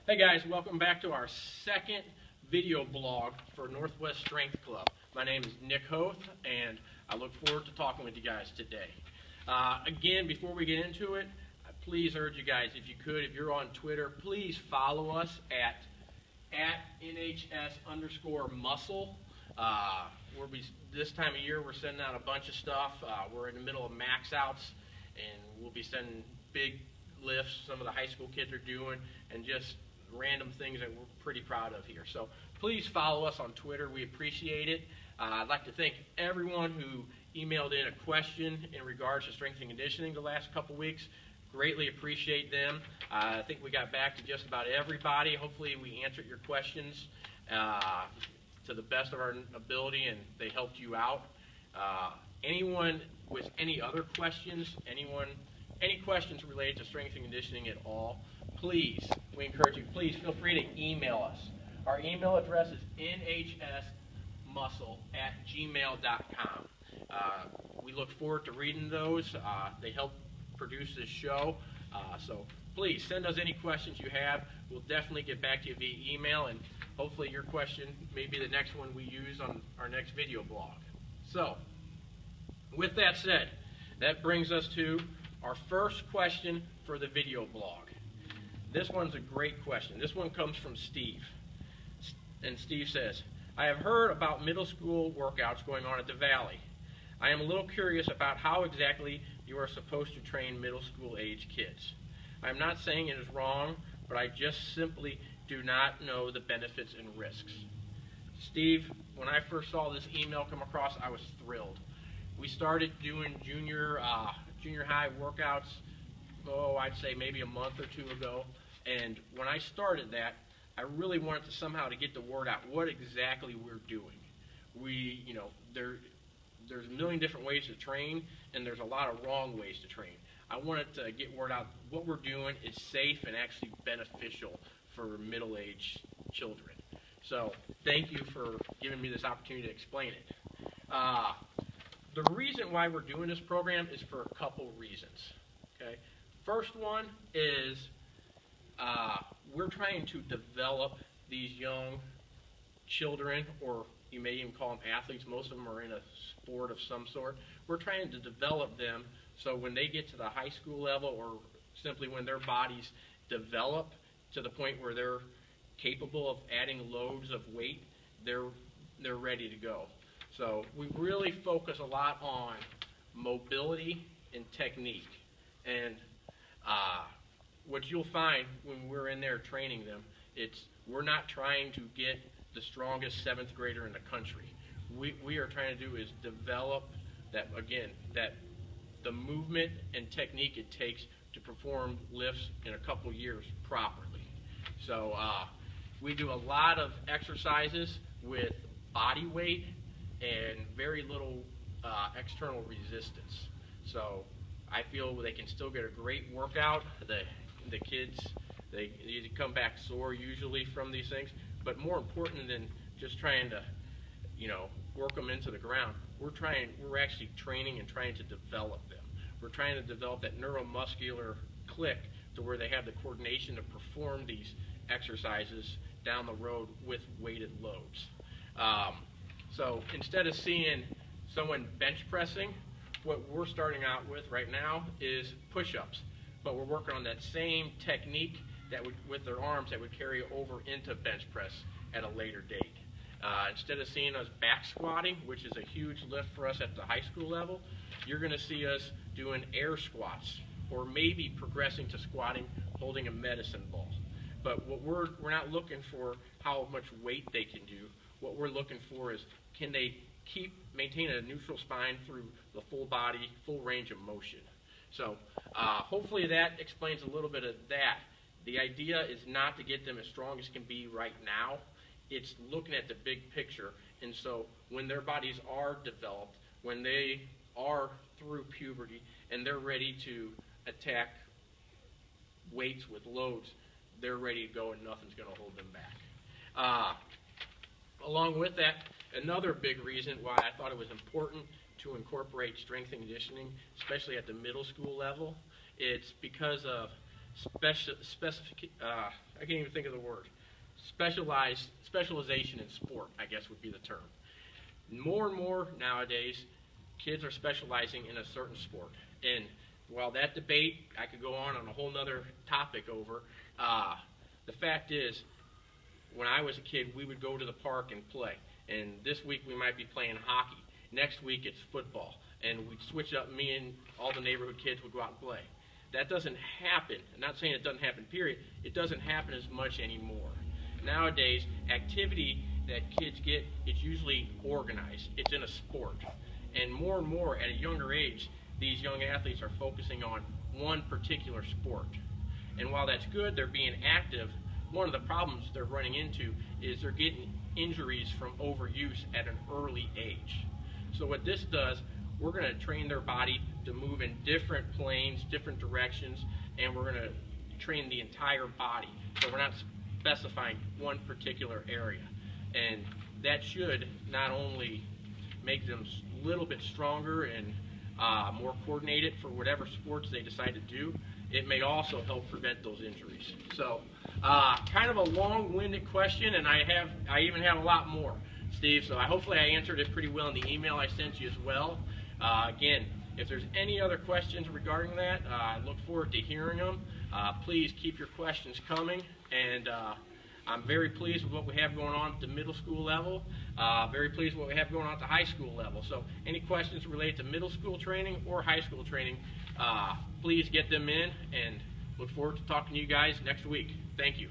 Hey guys, welcome back to our second video blog for Northwest Strength Club. My name is Nick Hoth, and I look forward to talking with you guys today. Again, before we get into it, please urge you guys, if you could, if you're on Twitter, please follow us at NHS_muscle. This time of year, we're sending out a bunch of stuff. We're in the middle of max outs, and we'll be sending big lifts some of the high school kids are doing, and just random things that we're pretty proud of here. So please follow us on Twitter. We appreciate it. I'd like to thank everyone who emailed in a question in regards to strength and conditioning the last couple weeks. Greatly appreciate them. I think we got back to just about everybody. Hopefully we answered your questions to the best of our ability, and they helped you out. Anyone with any other questions, any questions related to strength and conditioning at all, please, we encourage you, please feel free to email us. Our email address is nhsmuscle@gmail.com. We look forward to reading those. They help produce this show. So please send us any questions you have. We'll definitely get back to you via email, and hopefully your question may be the next one we use on our next video blog. So with that said, that brings us to our first question for the video blog. This one's a great question. This one comes from Steve. And Steve says, I have heard about middle school workouts going on at the Valley. I am a little curious about how exactly you are supposed to train middle school age kids. I am not saying it is wrong, but I just simply do not know the benefits and risks. Steve, when I first saw this email come across, I was thrilled. We started doing junior high workouts, I'd say maybe a month or two ago. And when I started that, I really wanted to somehow to get the word out what exactly we're doing. There's a million different ways to train, and there's a lot of wrong ways to train. I wanted to get word out what we're doing is safe and actually beneficial for middle-aged children. So thank you for giving me this opportunity to explain it. The reason why we're doing this program is for a couple reasons. Okay, first one is we're trying to develop these young children, or you may even call them athletes. Most of them are in a sport of some sort. We're trying to develop them so when they get to the high school level, or simply when their bodies develop to the point where they're capable of adding loads of weight, they're ready to go. So we really focus a lot on mobility and technique. And what you'll find when we're in there training them, we're not trying to get the strongest 7th grader in the country. We are trying to do is develop that the movement and technique it takes to perform lifts in a couple years properly. So we do a lot of exercises with body weight and very little external resistance. So I feel they can still get a great workout. The kids, they come back sore usually from these things, but more important than just trying to, work them into the ground, we're actually training and trying to develop them. We're trying to develop that neuromuscular click to where they have the coordination to perform these exercises down the road with weighted loads. So instead of seeing someone bench pressing, what we're starting out with right now is push-ups. But we're working on that same technique with their arms that would carry over into bench press at a later date. Instead of seeing us back squatting, which is a huge lift for us at the high school level, you're going to see us doing air squats, or maybe progressing to squatting holding a medicine ball. But what we're not looking for how much weight they can do. What we're looking for is, can they maintain a neutral spine through the full body, full range of motion. So hopefully that explains a little bit of that. The idea is not to get them as strong as can be right now. It's looking at the big picture. And so when their bodies are developed, when they are through puberty and they're ready to attack weights with loads, they're ready to go and nothing's going to hold them back. Along with that, another big reason why I thought it was important to incorporate strength and conditioning, especially at the middle school level, it's because of I can't even think of the word. Specialization in sport, I guess would be the term. More and more nowadays, kids are specializing in a certain sport. And while that debate, I could go on a whole nother topic over, the fact is, when I was a kid, we would go to the park and play. And this week we might be playing hockey. Next week it's football. And we'd switch up, me and all the neighborhood kids would go out and play. That doesn't happen. I'm not saying it doesn't happen, period. It doesn't happen as much anymore. Nowadays, activity that kids get is usually organized. It's in a sport. And more at a younger age, these young athletes are focusing on one particular sport. And while that's good, they're being active, one of the problems they're running into is they're getting injuries from overuse at an early age. So what this does, we're going to train their body to move in different planes, different directions, and we're going to train the entire body. So we're not specifying one particular area. And that should not only make them a little bit stronger and more coordinated for whatever sports they decide to do, it may also help prevent those injuries. So kind of a long-winded question, and I even have a lot more, Steve, so hopefully I answered it pretty well in the email I sent you as well. Again, if there's any other questions regarding that, I look forward to hearing them. Please keep your questions coming, and I'm very pleased with what we have going on at the middle school level, very pleased with what we have going on at the high school level. So any questions related to middle school training or high school training, please get them in, and look forward to talking to you guys next week. Thank you.